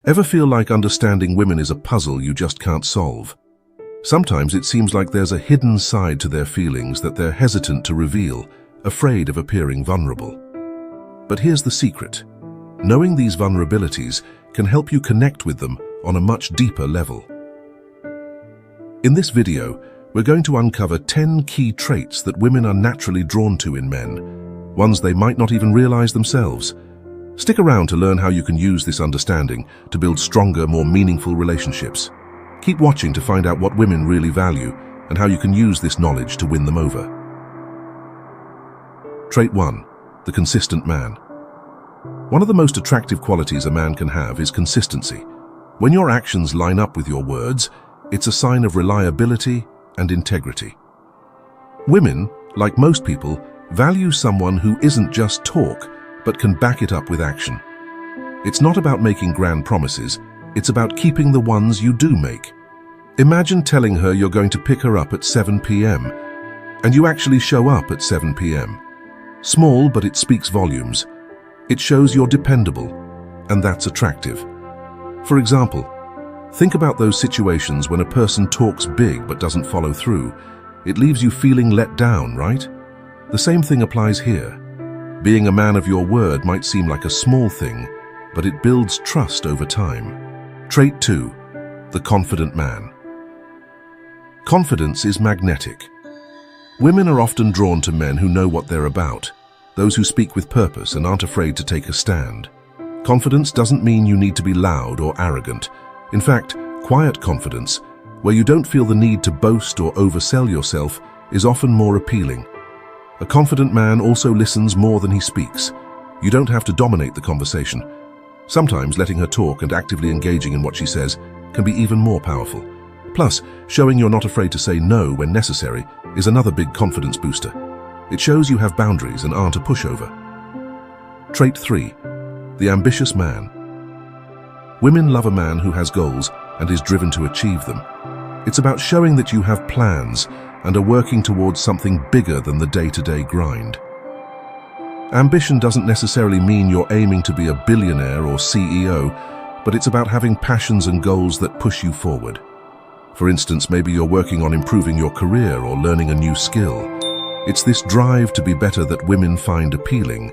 Ever feel like understanding women is a puzzle you just can't solve? Sometimes it seems like there's a hidden side to their feelings that they're hesitant to reveal, afraid of appearing vulnerable. But here's the secret. Knowing these vulnerabilities can help you connect with them on a much deeper level. In this video, we're going to uncover 10 key traits that women are naturally drawn to in men, ones they might not even realize themselves. Stick around to learn how you can use this understanding to build stronger, more meaningful relationships. Keep watching to find out what women really value and how you can use this knowledge to win them over. Trait 1. The consistent man. One of the most attractive qualities a man can have is consistency. When your actions line up with your words, it's a sign of reliability and integrity. Women, like most people, value someone who isn't just talk, but can back it up with action. It's not about making grand promises, it's about keeping the ones you do make. Imagine telling her you're going to pick her up at 7 p.m. and you actually show up at 7 p.m. Small, but it speaks volumes. It shows you're dependable, and that's attractive. For example, think about those situations when a person talks big but doesn't follow through. It leaves you feeling let down, right? The same thing applies here. Being a man of your word might seem like a small thing, but it builds trust over time. Trait 2. The confident man. Confidence is magnetic. Women are often drawn to men who know what they're about, those who speak with purpose and aren't afraid to take a stand. Confidence doesn't mean you need to be loud or arrogant. In fact, quiet confidence, where you don't feel the need to boast or oversell yourself, is often more appealing. A confident man also listens more than he speaks. You don't have to dominate the conversation. Sometimes letting her talk and actively engaging in what she says can be even more powerful. Plus, showing you're not afraid to say no when necessary is another big confidence booster. It shows you have boundaries and aren't a pushover. Trait 3. The ambitious man. Women love a man who has goals and is driven to achieve them. It's about showing that you have plans and are working towards something bigger than the day-to-day grind. Ambition doesn't necessarily mean you're aiming to be a billionaire or CEO, but it's about having passions and goals that push you forward. For instance, maybe you're working on improving your career or learning a new skill. It's this drive to be better that women find appealing.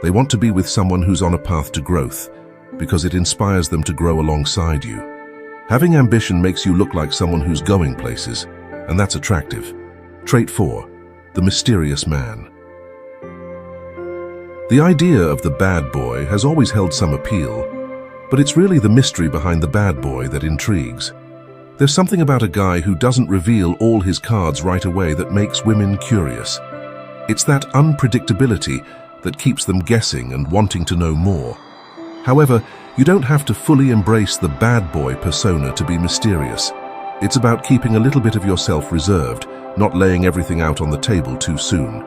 They want to be with someone who's on a path to growth, because it inspires them to grow alongside you. Having ambition makes you look like someone who's going places, and that's attractive. Trait 4. The mysterious man. The idea of the bad boy has always held some appeal, but it's really the mystery behind the bad boy that intrigues. There's something about a guy who doesn't reveal all his cards right away that makes women curious. It's that unpredictability that keeps them guessing and wanting to know more. However, you don't have to fully embrace the bad boy persona to be mysterious. It's about keeping a little bit of yourself reserved, not laying everything out on the table too soon.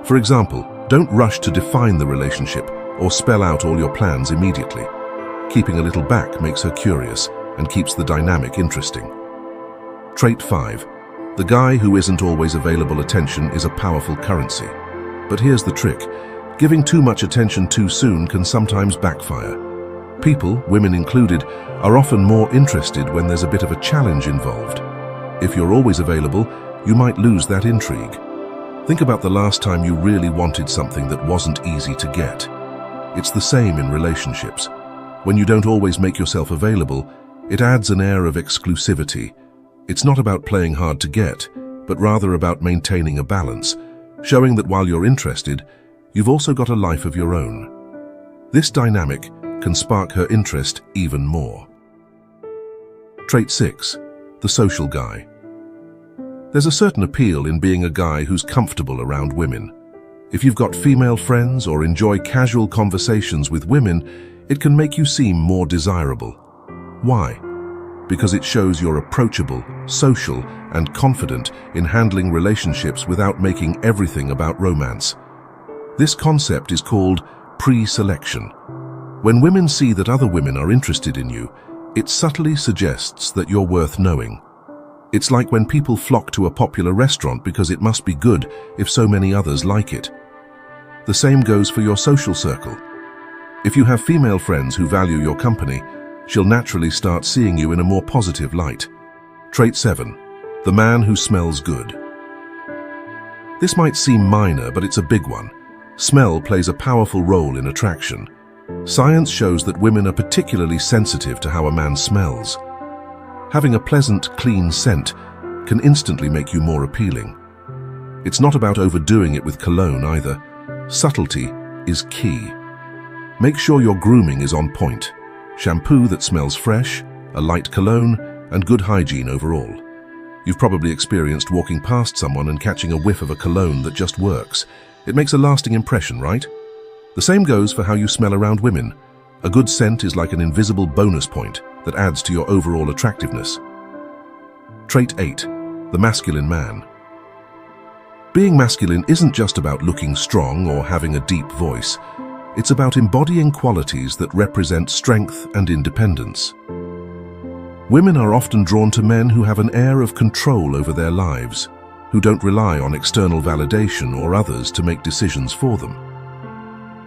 For example, don't rush to define the relationship or spell out all your plans immediately. Keeping a little back makes her curious and keeps the dynamic interesting. Trait 5. The guy who isn't always available. Attention is a powerful currency. But here's the trick. Giving too much attention too soon can sometimes backfire. People, women included, are often more interested when there's a bit of a challenge involved. If you're always available, you might lose that intrigue. Think about the last time you really wanted something that wasn't easy to get. It's the same in relationships. When you don't always make yourself available, it adds an air of exclusivity. It's not about playing hard to get, but rather about maintaining a balance, showing that while you're interested, you've also got a life of your own. This dynamic can spark her interest even more. Trait 6. The social guy. There's a certain appeal in being a guy who's comfortable around women. If you've got female friends or enjoy casual conversations with women, it can make you seem more desirable. Why? Because it shows you're approachable, social, and confident in handling relationships without making everything about romance. This concept is called pre-selection. When women see that other women are interested in you, it subtly suggests that you're worth knowing. It's like when people flock to a popular restaurant because it must be good if so many others like it. The same goes for your social circle. If you have female friends who value your company, she'll naturally start seeing you in a more positive light. Trait 7. The man who smells good. This might seem minor, but it's a big one. Smell plays a powerful role in attraction. Science shows that women are particularly sensitive to how a man smells. Having a pleasant, clean scent can instantly make you more appealing. It's not about overdoing it with cologne either. Subtlety is key. Make sure your grooming is on point. Shampoo that smells fresh, a light cologne, and good hygiene overall. You've probably experienced walking past someone and catching a whiff of a cologne that just works. It makes a lasting impression, right? The same goes for how you smell around women. A good scent is like an invisible bonus point that adds to your overall attractiveness. Trait 8. The masculine man. Being masculine isn't just about looking strong or having a deep voice. It's about embodying qualities that represent strength and independence. Women are often drawn to men who have an air of control over their lives, who don't rely on external validation or others to make decisions for them.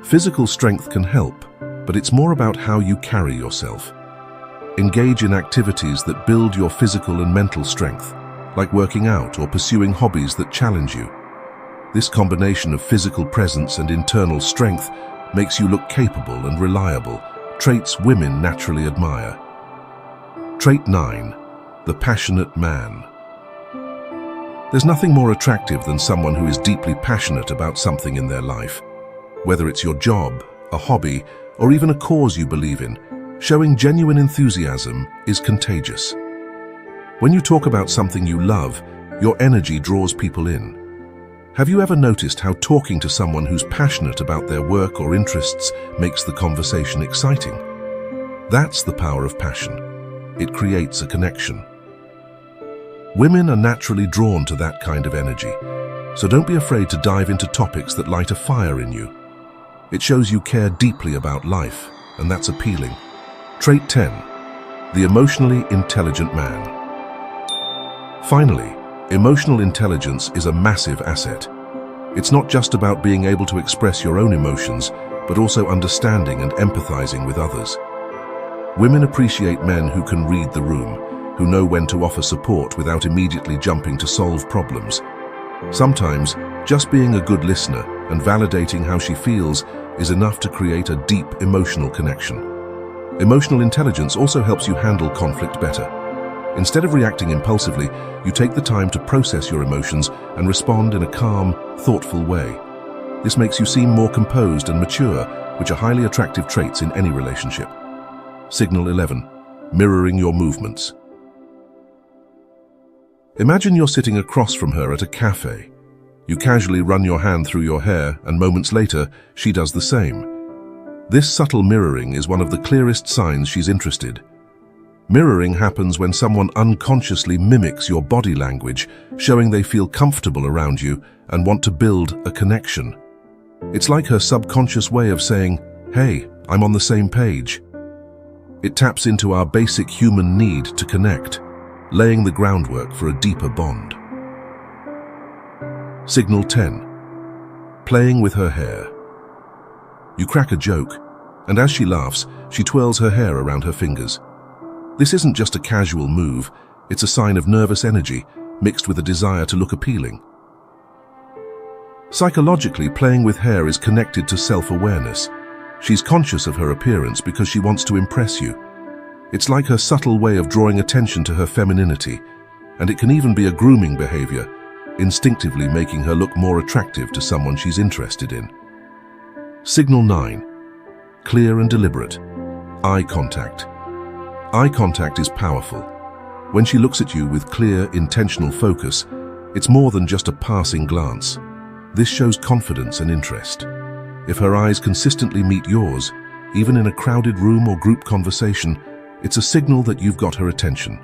Physical strength can help, but it's more about how you carry yourself. Engage in activities that build your physical and mental strength, like working out or pursuing hobbies that challenge you. This combination of physical presence and internal strength makes you look capable and reliable, traits women naturally admire. Trait 9. The passionate man. There's nothing more attractive than someone who is deeply passionate about something in their life. Whether it's your job, a hobby, or even a cause you believe in, showing genuine enthusiasm is contagious. When you talk about something you love, your energy draws people in. Have you ever noticed how talking to someone who's passionate about their work or interests makes the conversation exciting? That's the power of passion. It creates a connection. Women are naturally drawn to that kind of energy, so don't be afraid to dive into topics that light a fire in you. It shows you care deeply about life, and that's appealing. Trait 10. The emotionally intelligent man. Finally, emotional intelligence is a massive asset. It's not just about being able to express your own emotions, but also understanding and empathizing with others. Women appreciate men who can read the room, who know when to offer support without immediately jumping to solve problems. Sometimes, just being a good listener and validating how she feels is enough to create a deep emotional connection. Emotional intelligence also helps you handle conflict better. Instead of reacting impulsively, you take the time to process your emotions and respond in a calm, thoughtful way. This makes you seem more composed and mature, which are highly attractive traits in any relationship. Signal 11. Mirroring your movements. Imagine you're sitting across from her at a cafe. You casually run your hand through your hair, and moments later, she does the same. This subtle mirroring is one of the clearest signs she's interested. Mirroring happens when someone unconsciously mimics your body language, showing they feel comfortable around you and want to build a connection. It's like her subconscious way of saying, "Hey, I'm on the same page." It taps into our basic human need to connect, laying the groundwork for a deeper bond. Signal 10. Playing with her hair. You crack a joke, and as she laughs, she twirls her hair around her fingers. This isn't just a casual move, it's a sign of nervous energy mixed with a desire to look appealing. Psychologically, playing with hair is connected to self-awareness. She's conscious of her appearance because she wants to impress you. It's like her subtle way of drawing attention to her femininity, and it can even be a grooming behavior, instinctively making her look more attractive to someone she's interested in. Signal 9. Clear and deliberate. Eye contact. Eye contact is powerful. When she looks at you with clear, intentional focus, it's more than just a passing glance. This shows confidence and interest. If her eyes consistently meet yours, even in a crowded room or group conversation, it's a signal that you've got her attention.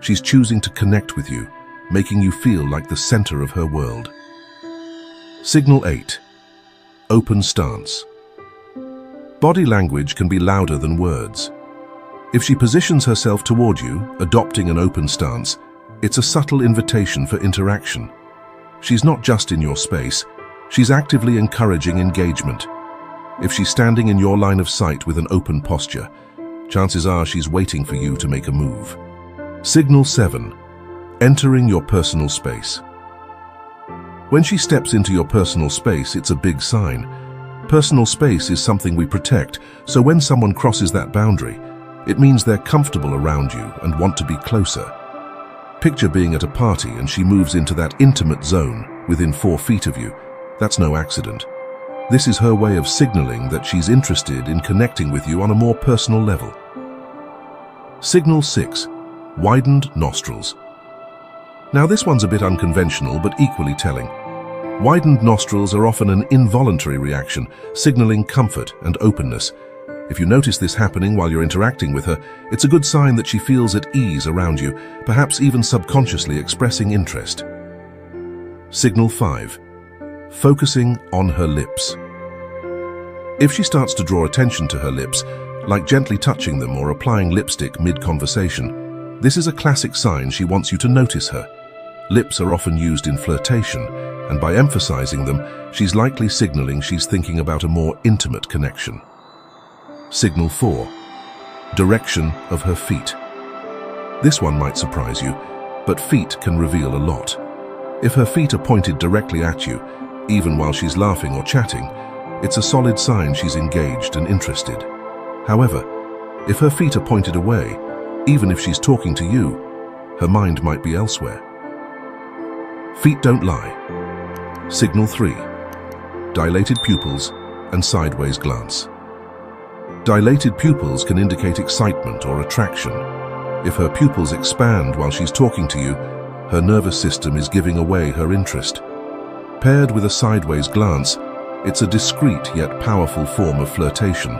She's choosing to connect with you, making you feel like the center of her world. Signal 8. Open stance. Body language can be louder than words. If she positions herself toward you, adopting an open stance, it's a subtle invitation for interaction. She's not just in your space, she's actively encouraging engagement. If she's standing in your line of sight with an open posture, Chances are she's waiting for you to make a move. Signal 7. Entering your personal space. When she steps into your personal space, it's a big sign. Personal space is something we protect, so when someone crosses that boundary, it means they're comfortable around you and want to be closer. Picture being at a party and she moves into that intimate zone within 4 feet of you. That's no accident. This is her way of signaling that she's interested in connecting with you on a more personal level. Signal 6. Widened nostrils. Now this one's a bit unconventional but equally telling. Widened nostrils are often an involuntary reaction, signaling comfort and openness. If you notice this happening while you're interacting with her, it's a good sign that she feels at ease around you, perhaps even subconsciously expressing interest. Signal 5. Focusing on her lips. If she starts to draw attention to her lips, like gently touching them or applying lipstick mid-conversation, this is a classic sign she wants you to notice her. Lips are often used in flirtation, and by emphasizing them, she's likely signaling she's thinking about a more intimate connection. Signal 4. Direction of her feet. This one might surprise you, but feet can reveal a lot. If her feet are pointed directly at you, even while she's laughing or chatting, it's a solid sign she's engaged and interested. However, if her feet are pointed away, even if she's talking to you, her mind might be elsewhere. Feet don't lie. Signal 3. Dilated pupils and sideways glance. Dilated pupils can indicate excitement or attraction. If her pupils expand while she's talking to you, her nervous system is giving away her interest. Paired with a sideways glance, it's a discreet yet powerful form of flirtation.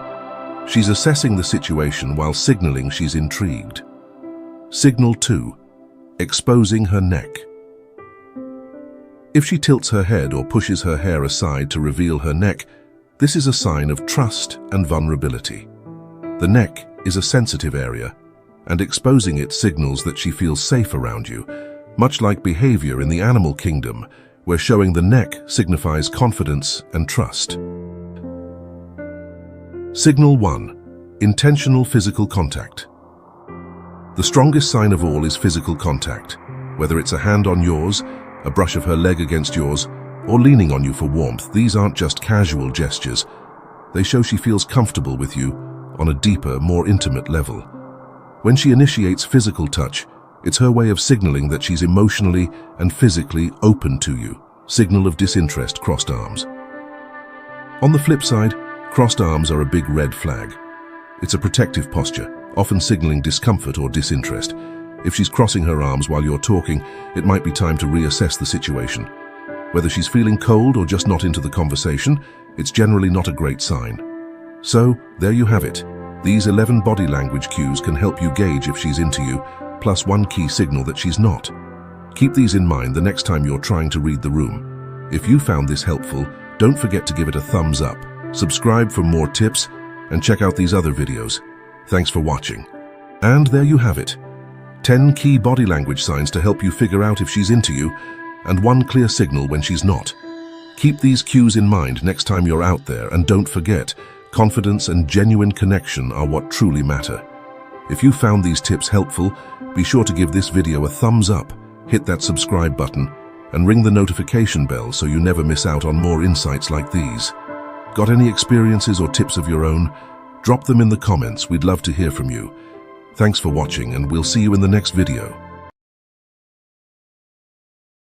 She's assessing the situation while signaling she's intrigued. Signal 2. Exposing her neck. If she tilts her head or pushes her hair aside to reveal her neck, this is a sign of trust and vulnerability. The neck is a sensitive area, and exposing it signals that she feels safe around you, much like behavior in the animal kingdom, where showing the neck signifies confidence and trust. Signal 1. Intentional physical contact. The strongest sign of all is physical contact, whether it's a hand on yours, a brush of her leg against yours, or leaning on you for warmth. These aren't just casual gestures. They show she feels comfortable with you on a deeper, more intimate level. When she initiates physical touch, it's her way of signaling that she's emotionally and physically open to you. Signal of disinterest, crossed arms. On the flip side, crossed arms are a big red flag. It's a protective posture, often signaling discomfort or disinterest. If she's crossing her arms while you're talking, it might be time to reassess the situation. Whether she's feeling cold or just not into the conversation, it's generally not a great sign. So, there you have it. These 11 body language cues can help you gauge if she's into you, plus one key signal that she's not. Keep these in mind the next time you're trying to read the room. If you found this helpful, don't forget to give it a thumbs up, subscribe for more tips, and check out these other videos. Thanks for watching. And there you have it. 10 key body language signs to help you figure out if she's into you, and one clear signal when she's not. Keep these cues in mind next time you're out there, and don't forget, confidence and genuine connection are what truly matter. If you found these tips helpful, be sure to give this video a thumbs up, hit that subscribe button, and ring the notification bell so you never miss out on more insights like these. Got any experiences or tips of your own? Drop them in the comments, we'd love to hear from you. Thanks for watching, and we'll see you in the next video.